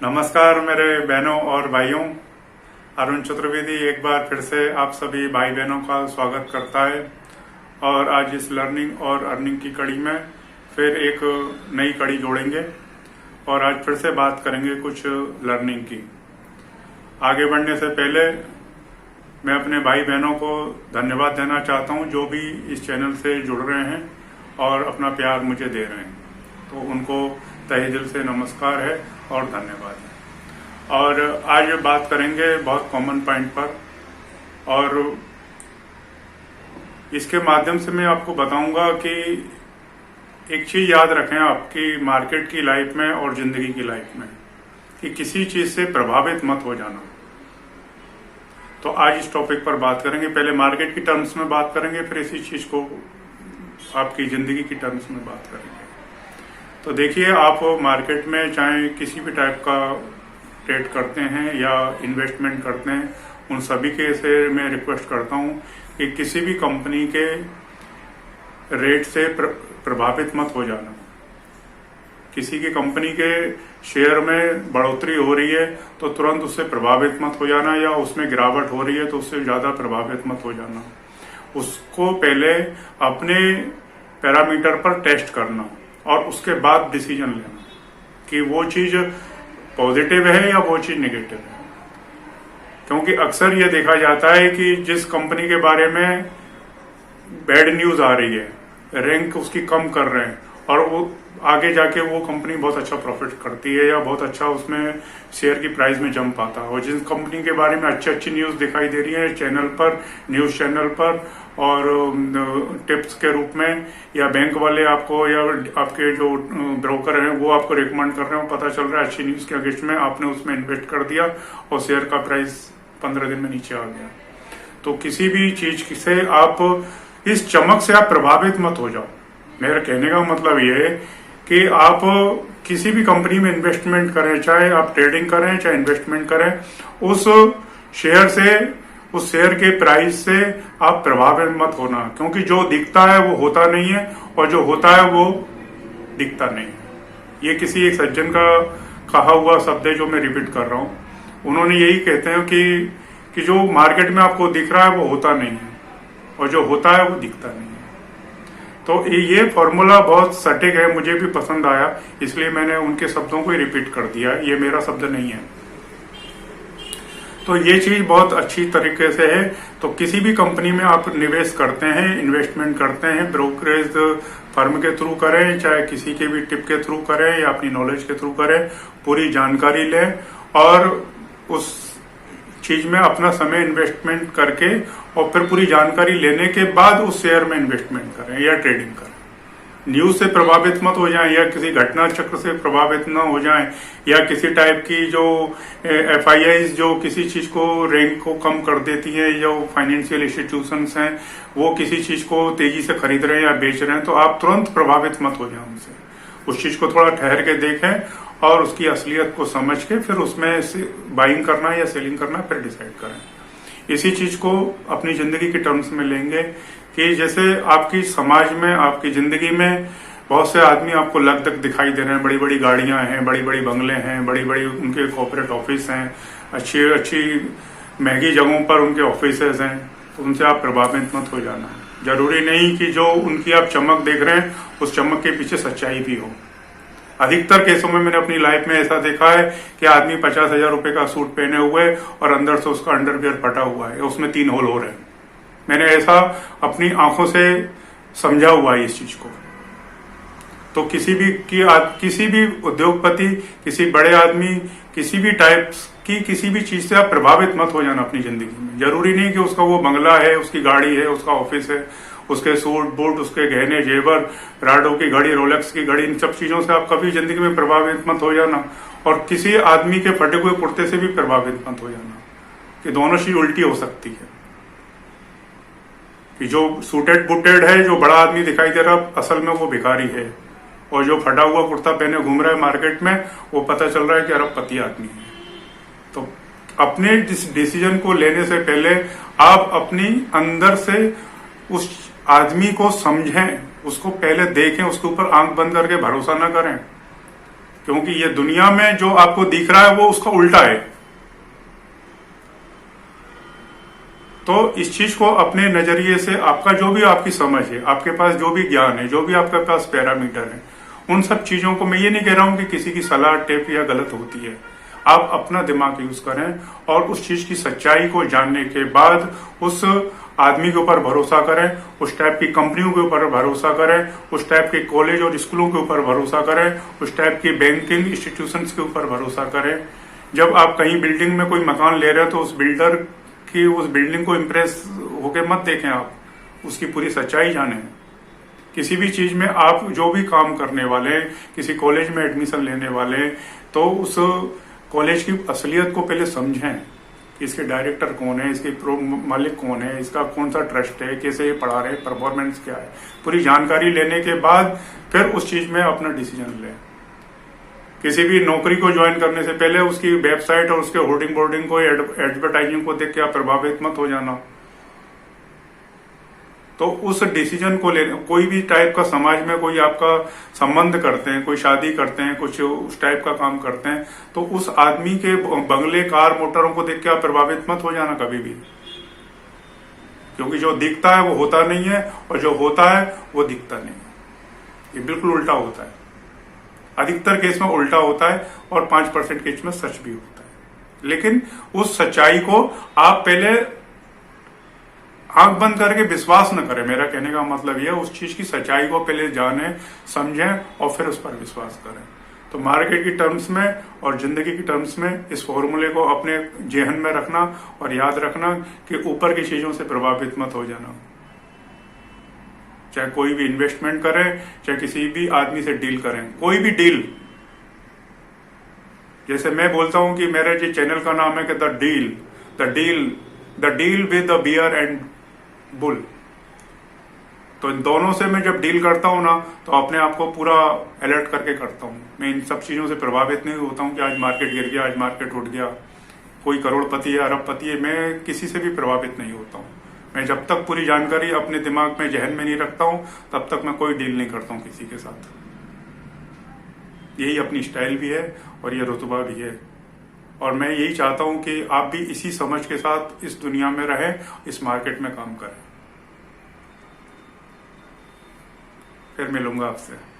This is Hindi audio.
नमस्कार मेरे बहनों और भाइयों। अरुण चतुर्वेदी एक बार फिर से आप सभी भाई बहनों का स्वागत करता है और आज इस लर्निंग और अर्निंग की कड़ी में फिर एक नई कड़ी जोड़ेंगे और आज फिर से बात करेंगे कुछ लर्निंग की। आगे बढ़ने से पहले मैं अपने भाई बहनों को धन्यवाद देना चाहता हूं जो भी इस चैनल से जुड़ रहे हैं और अपना प्यार मुझे दे रहे हैं, तो उनको तहे दिल से नमस्कार है और धन्यवाद है। और आज बात करेंगे बहुत कॉमन पॉइंट पर और इसके माध्यम से मैं आपको बताऊंगा कि एक चीज याद रखें आपकी मार्केट की लाइफ में और जिंदगी की लाइफ में कि किसी चीज से प्रभावित मत हो जाना। तो आज इस टॉपिक पर बात करेंगे। पहले मार्केट की टर्म्स में बात करेंगे, फिर इसी चीज को आपकी जिंदगी की टर्म्स में बात करेंगे। तो देखिए, आप मार्केट में चाहे किसी भी टाइप का ट्रेड करते हैं या इन्वेस्टमेंट करते हैं, उन सभी के से मैं रिक्वेस्ट करता हूं कि किसी भी कंपनी के रेट से प्रभावित मत हो जाना। किसी की कंपनी के शेयर में बढ़ोतरी हो रही है तो तुरंत उससे प्रभावित मत हो जाना, या उसमें गिरावट हो रही है तो उससे ज्यादा प्रभावित मत हो जाना। उसको पहले अपने पैरामीटर पर टेस्ट करना और उसके बाद डिसीजन लेना कि वो चीज पॉजिटिव है या वो चीज नेगेटिव है। क्योंकि अक्सर ये देखा जाता है कि जिस कंपनी के बारे में बैड न्यूज आ रही है, रैंक उसकी कम कर रहे हैं और वो आगे जाके वो कंपनी बहुत अच्छा प्रॉफिट करती है या बहुत अच्छा उसमें शेयर की प्राइस में जंप आता है। और जिस कंपनी के बारे में अच्छी अच्छी न्यूज दिखाई दे रही है चैनल पर, न्यूज चैनल पर और टिप्स के रूप में, या बैंक वाले आपको या आपके जो ब्रोकर हैं वो आपको रिकमेंड कर रहे हो, पता चल रहा है अच्छी न्यूज के अगेंस्ट में आपने उसमें इन्वेस्ट कर दिया और शेयर का प्राइस 15 दिन में नीचे आ गया। तो किसी भी चीज से आप इस चमक से आप प्रभावित मत हो जाओ। मेरा कहने का मतलब ये है कि आप किसी भी कंपनी में इन्वेस्टमेंट करें, चाहे आप ट्रेडिंग करें चाहे इन्वेस्टमेंट करें, उस शेयर से, उस शेयर के प्राइस से आप प्रभावित मत होना। क्योंकि जो दिखता है वो होता नहीं है और जो होता है वो दिखता नहीं है। ये किसी एक सज्जन का कहा हुआ शब्द है जो मैं रिपीट कर रहा हूं। उन्होंने यही कहते हैं कि जो मार्केट में आपको दिख रहा है वो होता नहीं है और जो होता है वो दिखता नहीं है। तो ये फॉर्मूला बहुत सटीक है, मुझे भी पसंद आया, इसलिए मैंने उनके शब्दों को ही रिपीट कर दिया। ये मेरा शब्द नहीं है। तो ये चीज बहुत अच्छी तरीके से है। तो किसी भी कंपनी में आप निवेश करते हैं, इन्वेस्टमेंट करते हैं, ब्रोकरेज फर्म के थ्रू करें चाहे किसी के भी टिप के थ्रू करें या अपनी नॉलेज के थ्रू करें, पूरी जानकारी लें और उस चीज में अपना समय इन्वेस्टमेंट करके और फिर पूरी जानकारी लेने के बाद उस शेयर में इन्वेस्टमेंट करें या ट्रेडिंग करें। न्यूज से प्रभावित मत हो जाएं या किसी घटना चक्र से प्रभावित न हो जाएं या किसी टाइप की जो FIIs जो किसी चीज को रैंक को कम कर देती है, जो फाइनेंशियल इंस्टीट्यूशंस हैं वो किसी चीज को तेजी से खरीद रहे हैं या बेच रहे हैं, तो आप तुरंत प्रभावित मत हो जाएं उनसे। उस चीज को थोड़ा ठहर के देखें और उसकी असलियत को समझ के फिर उसमें बाइंग करना या सेलिंग करना फिर डिसाइड करें। इसी चीज को अपनी जिंदगी के टर्म्स में लेंगे कि जैसे आपकी समाज में, आपकी जिंदगी में बहुत से आदमी आपको लगभग दिखाई दे रहे हैं, बड़ी बड़ी गाड़ियां हैं, बड़ी बड़ी बंगले हैं, बड़ी बड़ी उनके कॉर्पोरेट ऑफिस हैं, अच्छी अच्छी महंगी जगहों पर उनके ऑफिसेज हैं, तो उनसे आप प्रभावित मत हो जाना। जरूरी नहीं कि जो उनकी आप चमक देख रहे हैं उस चमक के पीछे सच्चाई भी हो। अधिकतर केसों में मैंने अपनी लाइफ में ऐसा देखा है कि आदमी 50,000 रुपए का सूट पहने हुए और अंदर से उसका अंडरवियर फटा हुआ है, उसमें 3 होल हो रहे हैं। मैंने ऐसा अपनी आंखों से समझा हुआ है इस चीज को। तो किसी भी उद्योगपति, किसी बड़े आदमी, किसी भी टाइप की किसी भी चीज से आप प्रभावित मत हो जाना अपनी जिंदगी में। जरूरी नहीं कि उसका वो बंगला है, उसकी गाड़ी है, उसका ऑफिस है, उसके सूट बूट, उसके गहने जेवर, राडो की घड़ी, रोलेक्स की घड़ी, इन सब चीजों से आप कभी जिंदगी में प्रभावित मत हो जाना। और किसी आदमी के फटे हुए कुर्ते से भी प्रभावित मत हो जाना, कि दोनों चीज उल्टी हो सकती है। कि जो सूटेड बुटेड है, जो बड़ा आदमी दिखाई दे रहा, असल में वो भिखारी है, और जो फटा हुआ कुर्ता पहने घूम रहा है मार्केट में, वो पता चल रहा है कि अरबपति आदमी है। तो अपने डिसीजन को लेने से पहले आप अपनी अंदर से उस आदमी को समझें, उसको पहले देखें, उसके ऊपर आंख बंद करके भरोसा ना करें। क्योंकि ये दुनिया में जो आपको दिख रहा है वो उसका उल्टा है। तो इस चीज को अपने नजरिए से, आपका जो भी आपकी समझ है, आपके पास जो भी ज्ञान है, जो भी आपके पास पैरामीटर है, उन सब चीजों को मैं ये नहीं कह रहा हूं कि किसी की सलाह टेप या गलत होती है। आप अपना दिमाग यूज करें और उस चीज की सच्चाई को जानने के बाद उस आदमी के ऊपर भरोसा करें, उस टाइप की कंपनियों के ऊपर भरोसा करें, उस टाइप के कॉलेज और स्कूलों के ऊपर भरोसा करें, उस टाइप की बैंकिंग इंस्टीट्यूशंस के ऊपर भरोसा करें। जब आप कहीं बिल्डिंग में कोई मकान ले रहे हैं तो उस बिल्डर की उस बिल्डिंग को इम्प्रेस होके मत देखें, आप उसकी पूरी सच्चाई जानें। किसी भी चीज में आप जो भी काम करने वाले, किसी कॉलेज में एडमिशन लेने वाले, तो उस कॉलेज की असलियत को पहले समझें कि इसके डायरेक्टर कौन है, इसके मालिक कौन है, इसका कौन सा ट्रस्ट है, कैसे ये पढ़ा रहे, परफॉर्मेंस क्या है। पूरी जानकारी लेने के बाद फिर उस चीज में अपना डिसीजन लें। किसी भी नौकरी को ज्वाइन करने से पहले उसकी वेबसाइट और उसके होर्डिंग बोर्डिंग को, एडवर्टाइजिंग को देख के आप प्रभावित मत हो जाना। तो उस डिसीजन को लेने, कोई भी टाइप का समाज में कोई आपका संबंध करते हैं, कोई शादी करते हैं, कुछ उस टाइप का काम करते हैं, तो उस आदमी के बंगले, कार, मोटरों को देख के आप प्रभावित मत हो जाना कभी भी, क्योंकि जो दिखता है वो होता नहीं है और जो होता है वो दिखता नहीं है। ये बिल्कुल उल्टा होता है। अधिकतर केस में उल्टा होता है और 5% केस में सच भी होता है। लेकिन उस सच्चाई को आप पहले आंख बंद करके विश्वास न करें। मेरा कहने का मतलब यह, उस चीज की सच्चाई को पहले जानें, समझें और फिर उस पर विश्वास करें। तो मार्केट की टर्म्स में और जिंदगी की टर्म्स में इस फॉर्मूले को अपने जेहन में रखना और याद रखना कि ऊपर की चीजों से प्रभावित मत हो जाना। चाहे कोई भी इन्वेस्टमेंट करें, चाहे किसी भी आदमी से डील करें, कोई भी डील, जैसे मैं बोलता हूं कि मेरे जो चैनल का नाम है कि the deal with the bear and bull. तो इन दोनों से मैं जब डील करता हूं ना, तो अपने आप को पूरा अलर्ट करके करता हूं। मैं इन सब चीजों से प्रभावित नहीं होता हूं कि आज मार्केट गिर गया, आज मार्केट उठ गया, कोई करोड़पति है, अरबपति है, मैं किसी से भी प्रभावित नहीं होता हूं। मैं जब तक पूरी जानकारी अपने दिमाग में, जहन में नहीं रखता हूं, तब तक मैं कोई डील नहीं करता हूं किसी के साथ। यही अपनी स्टाइल भी है और ये रुतबा भी है। और मैं यही चाहता हूं कि आप भी इसी समझ के साथ इस दुनिया में रहें, इस मार्केट में काम करें। फिर मिलूंगा आपसे।